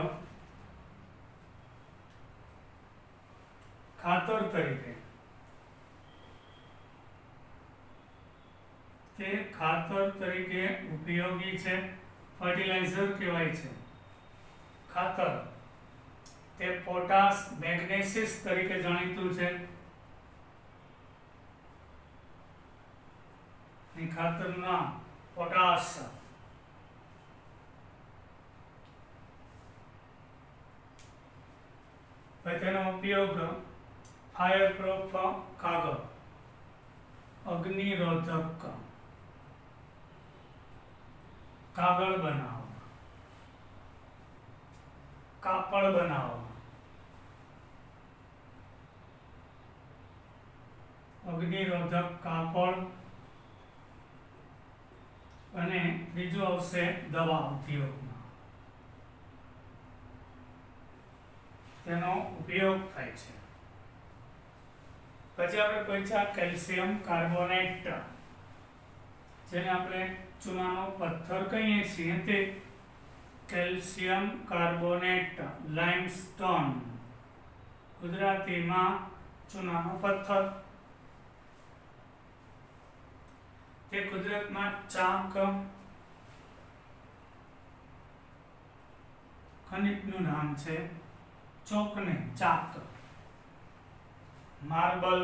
ખાતર તરીકે ઉપયોગી છે. ફર્ટિલાઇઝર કહેવાય છે. ખાતર તે પોટાશ મેગ્નેસિસ તરીકે જાણીતું છે. ખાતરનું નામ પોટાશ. તેનો ઉપયોગ ફાયર પ્રૂફ કાગળ અગ્નિરોધક કાગળ બનાવવા, કાપડ બનાવવા, અગ્નિરોધક કાપડ, અને બીજું આવશે દવા ઉદ્યોગમાં તેનો ઉપયોગ થાય છે. પછી આપણે પૂછ્યા કેલ્શિયમ કાર્બોનેટ, જેને આપણે ચૂનાનો પથ્થર કહીએ છીએ તે કેલ્શિયમ કાર્બોનેટ, લાઇમસ્ટોન, ગુજરાતીમાં ચૂનાનો પથ્થર. તે ગુજરાતમાં ચાક ખનિજનું નામ છે, ચોકને ચાક. માર્બલ,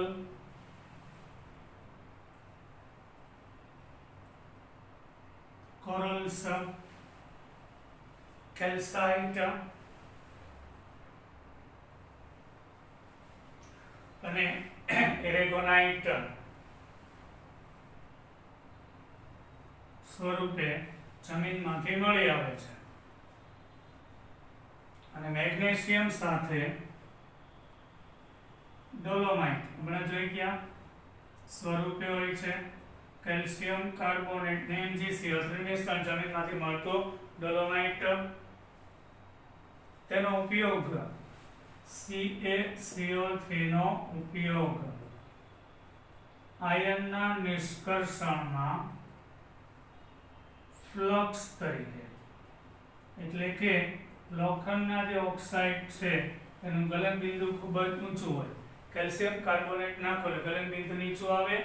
કોરલ્સ, કેલ્સાઇટ અને એરેગોનાઇટ સ્વરૂપે જમીનમાંથી મળી આવે છે. અને મેગ્નેશિયમ સાથે ડોલોમાઇટ હમણાં જોઈ ગયા સ્વરૂપે હોય છે. કેલ્શિયમ કાર્બોનેટ ને MgCl મિશ્રણ જમીનમાંથી મળતો ડોલોમાઇટ, તેનો ઉપયોગ CaCO3 નો ઉપયોગ આયનના નિષ્કર્ષણમાં ફ્લક્સ તરીકે, એટલે કે લોખંડના જે ઓક્સાઇડ છે એનું ગલનબિંદુ ખૂબ જ ઊંચું હોય. કેલ્શિયમ કાર્બોનેટ નાખો એટલે ગલનબિંદુ નીચું આવે.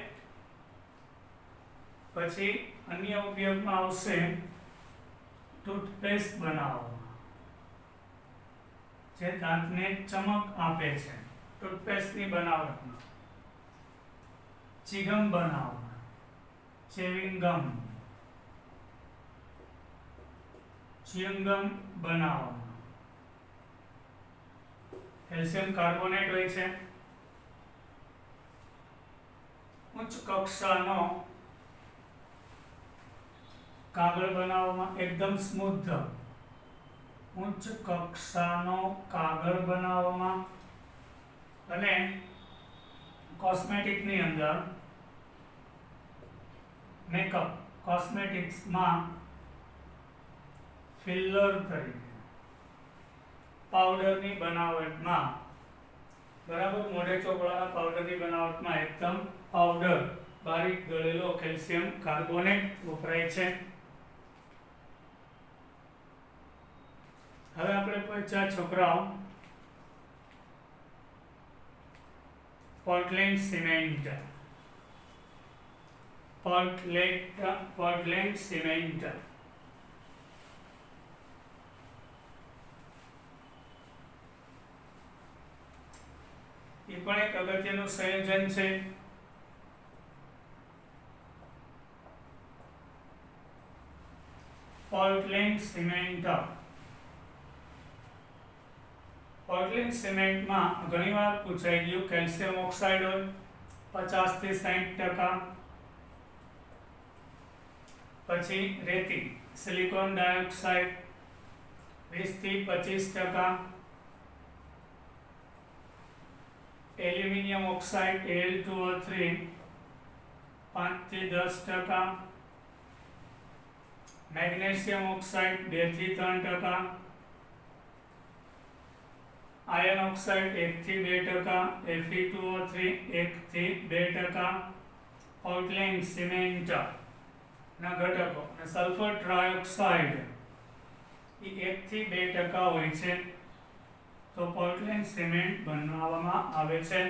પછી અન્ય ઉપયોગમાં આવશે ટૂથપેસ્ટ બનાવવામાં, જે દાંતને ચમક આપે છે. ટૂથપેસ્ટની બનાવટમાં ચિગમ બનાવવામાં, ચેવિંગમ, ચ્યુઇંગમ બનાવવામાં કેલ્શિયમ કાર્બોનેટ હોય છે. ઉચ્ચ કક્ષાનો કાગળ બનાવવામાં, એકદમ સ્મૂથ ઉચ્ચ કક્ષાનો કાગળ બનાવવામાં, અને કોસ્મેટિકની અંદર મેકઅપ કોસ્મેટિક્સમાં ફિલર તરીકે, પાવડરની બનાવટમાં, બરાબર મોઢે ચોપડાના પાવડરની બનાવટમાં એકદમ પાવડર બારીક ગળેલો કેલ્શિયમ કાર્બોનેટ વપરાય છે. હવે આપણે પૂછ્યા છોકરાઓ પોર્ટલેન્ડ સિમેન્ટ, પોર્ટલેન્ડ સિમેન્ટ એ પણ એક અગત્યનું સંયોજન છે. પોર્ટલેન્ડ સિમેન્ટ, પોર્ટલેન્ડ સિમેન્ટમાં ઘણીવાર પૂછાઈ ગયું કેલ્શિયમ ઓક્સાઇડ હોય 50 થી 60%, પછી રેતી સિલિકોન ડાયોક્સાઇડ 20 થી 25%, એલ્યુમિનિયમ ઓક્સાઇડ Al2O3 5 થી 10%, મેગ્નેશિયમ ઓક્સાઇડ 2 થી 3%, આયર્ન ઓક્સાઇડ 1 થી 2%, Fe2O3 1 થી 2%, પોર્ટલેન્ડ સિમેન્ટ ના ઘટકો અને સલ્ફર ટ્રાયોક્સાઇડ એ 1 થી 2% હોય છે. તો પોર્ટલેન્ડ સિમેન્ટ બનાવવામાં આવે છે.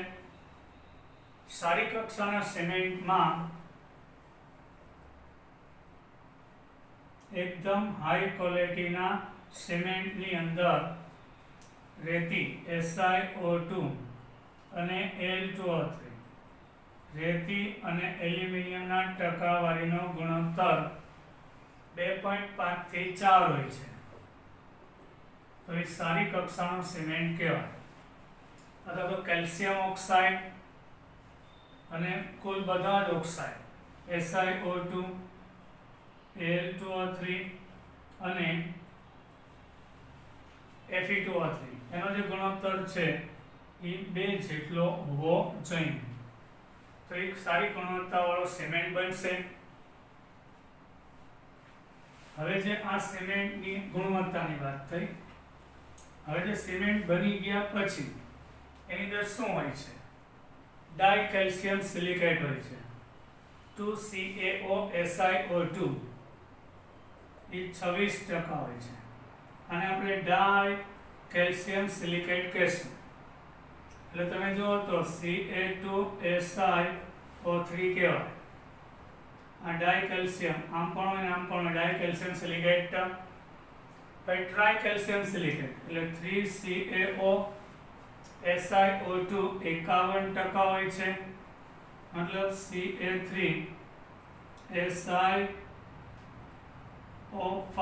સારી કક્ષાના સિમેન્ટમાં એકદમ હાઈ ક્વોલિટીના સિમેન્ટની અંદર રેતી SiO2 અને Al2O3, રેતી અને એલ્યુમિનિયમના ટકાવારીનો ગુણોત્તર 2.5 થી 4 હોય છે. તો એ સારી કક્ષાનો સિમેન્ટ કહેવાય. અથવા તો કેલ્શિયમ ઓક્સાઇડ અને કુલ બધા જ ઓક્સાઇડ SiO2 Al2O3 અને Fe2O3 એનો જે ગુણોત્તર છે એ 2 જેટલો હોવો જોઈએ. તો એક સારી ગુણવત્તાવાળો સિમેન્ટ બનશે. હવે જે આ સિમેન્ટની ગુણવત્તાની વાત થઈ, હવે જે સિમેન્ટ બની ગયા પછી એની અંદર શું હોય છે? ડાઈ કેલ્શિયમ સિલિકેટ હોય છે 2CaOSiO2 એ 26% હોય છે અને આપણે ડાઈ કેલ્શિયમ સિલિકેટ કહેશું. એટલે તમે જુઓ તો Ca2SiO3 કહેવાય. આ ડાઈ કેલ્શિયમ આમ પણ હોય ને આમ પણ હોય, ડાઈ કેલ્શિયમ સિલિકેટ. પછી ટ્રાય કેલ્શિયમ સિલિકેટ એટલે 3CaOSiO2 51% હોય છે, મતલબ Ca3SiO5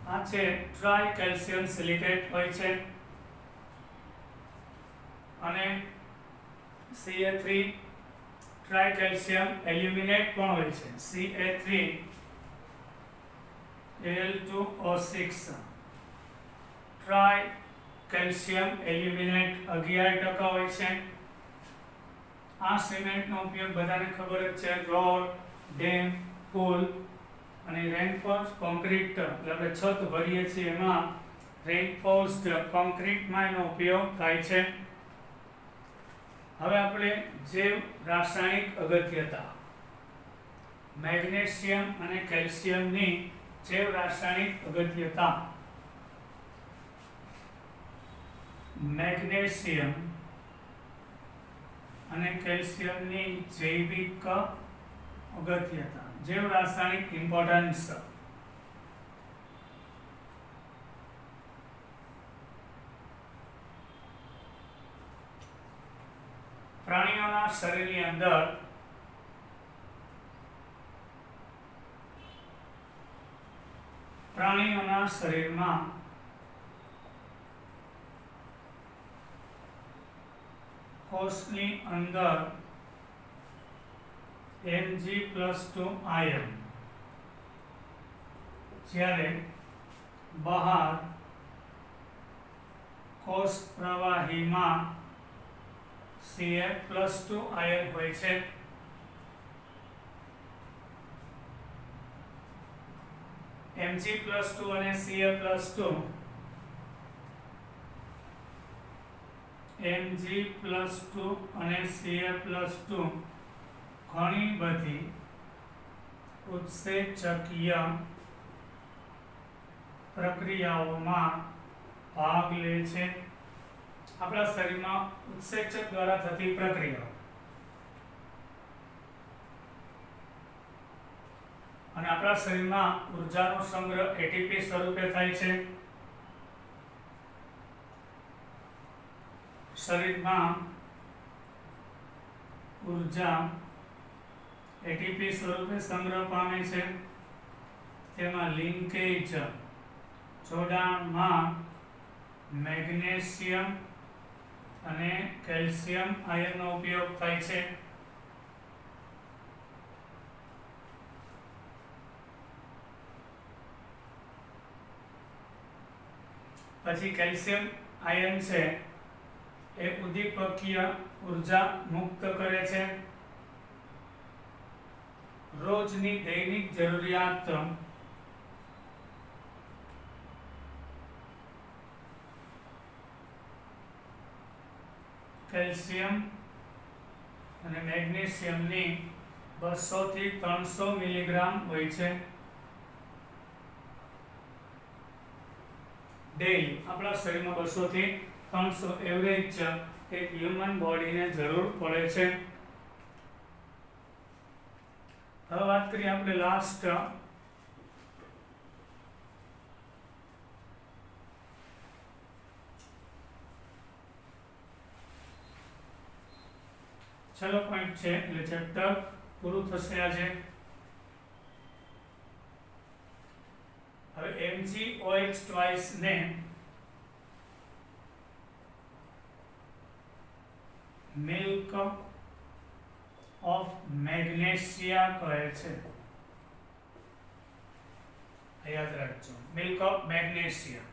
આ છે ટ્રાય કેલ્શિયમ સિલિકેટ હોય છે. અને Ca3 ટ્રાય કેલ્શિયમ એલ્યુમિનેટ પણ હોય છે Ca3Al2O6 ટ્રાય કેલ્શિયમ એલ્યુમિનેટ 11% હોય છે. આ સિમેન્ટનો ઉપયોગ બધાને ખબર જ છે, રોડ, ડેમ, પુલ અને રેનફોર્સ્ડ કોન્ક્રીટ, એટલે આપણે છત ભરીએ છીએ એમાં રેનફોર્સ્ડ કોન્ક્રીટમાં એનો ઉપયોગ થાય છે. હવે આપણે જૈવ રાસાયણિક અગત્યતા, મેગ્નેશિયમ અને કેલ્શિયમની જૈવ રાસાયણિક અગત્યતા. મેગ્નેશિયમ અને કેલ્શિયમની જૈવિક અગત્યતા, જૈવ રાસાયણિક ઇમ્પોર્ટન્સ. પ્રાણીઓના શરીરની અંદર પ્રાણીઓના શરીરમાં કોષની અંદર Mg+2 આયન, જ્યારે બહાર કોષ પ્રવાહીમાં Ca+2 આયન હોય છે. Mg+2 અને Ca+2, Mg+2 અને Ca+2 ઘણી બધી ઉત્સેચકીય પ્રક્રિયાઓમાં ભાગ લે છે. આપણા શરીરમાં ઉત્સેચક દ્વારા થતી પ્રક્રિયાઓ, અને આપણા શરીરમાં ઉર્જાનો સંગ્રહ એટીપી સ્વરૂપે થાય છે. શરીરમાં ઉર્જા એટીપી સ્વરૂપે સંગ્રહ પામે છે. તેમાં લિંકેજ જોડાણમાં મેગ્નેશિયમ અને કેલ્શિયમ આયનનો ઉપયોગ થાય છે. પછી કેલ્શિયમ આયન છે એ ઉદ્દીપકીય ઉર્જા મુક્ત કરે છે. રોજની દૈનિક જરૂરિયાત કેલ્શિયમ અને મેગ્નેશિયમની 200 થી 300 મિલીગ્રામ હોય છે ડેઈલી. આપણા શરીરમાં 200 થી 300 એવરેજ એક હ્યુમન બોડીને જરૂર પડે છે. હવે વાત કરીએ આપણે લાસ્ટ છેલ્લો પોઈન્ટ છે, એટલે ચેપ્ટર પૂરું થશે આજે. હવે MgOH ને મિલ્ક ઓફ મેગ્નેશિયા કહે છે. યાદ રાખજો, milk of magnesia.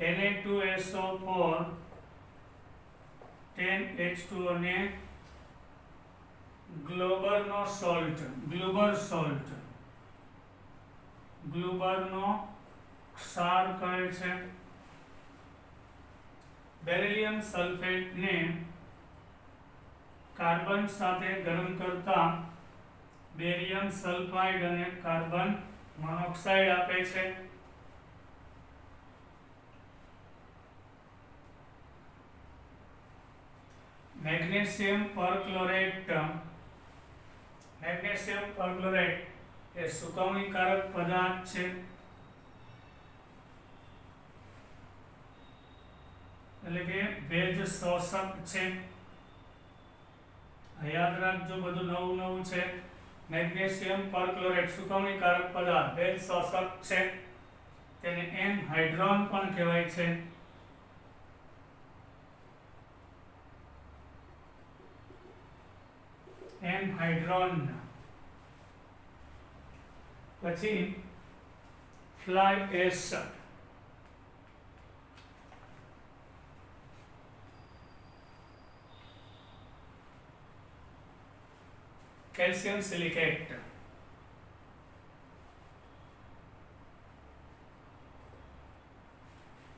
Na2SO4 10H2O ને ગ્લોબરનો ક્ષાર કહે છે. બેરિલિયમ સલ્ફેટ ને કાર્બન સાથે ગરમ કરતા બેરિયમ સલ્ફાઇડ અને કાર્બન મોનોક્સાઇડ આપે છે. મેગ્નેશિયમ પરક્લોરેટ એ સુકવણીકારક પદાર્થ છે. એટલે કે ભેજ શોષક છે. યાદ રાખજો, બધું નવું છે. મેગ્નેશિયમ પરક્લોરેટ સુકવણીકારક પદાર્થ, ભેજ શોષક છે. તેને એનહાઇડ્રોન પણ કહેવાય છે. એનહાઇડ્રોન. પછી fly ash, calcium silicate,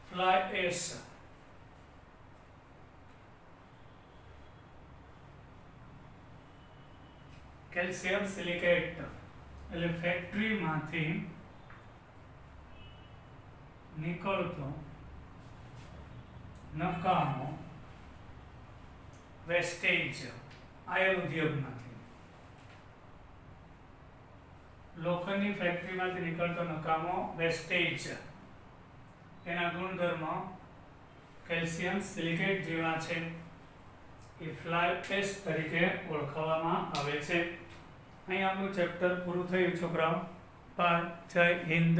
fly ash, calcium silicate એટલે ફેક્ટરીમાંથી નીકળતો નકામો વેસ્ટેજ, આયર્ન ઉદ્યોગમાંથી, લોખંડની ફેક્ટરીમાંથી નીકળતો નકામો વેસ્ટેજ, એના ગુણધર્મ કેલ્શિયમ સિલિકેટ જેવા છે. એ ફ્લાય એશ તરીકે ઓળખવામાં આવે છે. અહીં આપણું ચેપ્ટર પૂરું થયું છોકરાઓ. બાય. જય હિન્દ.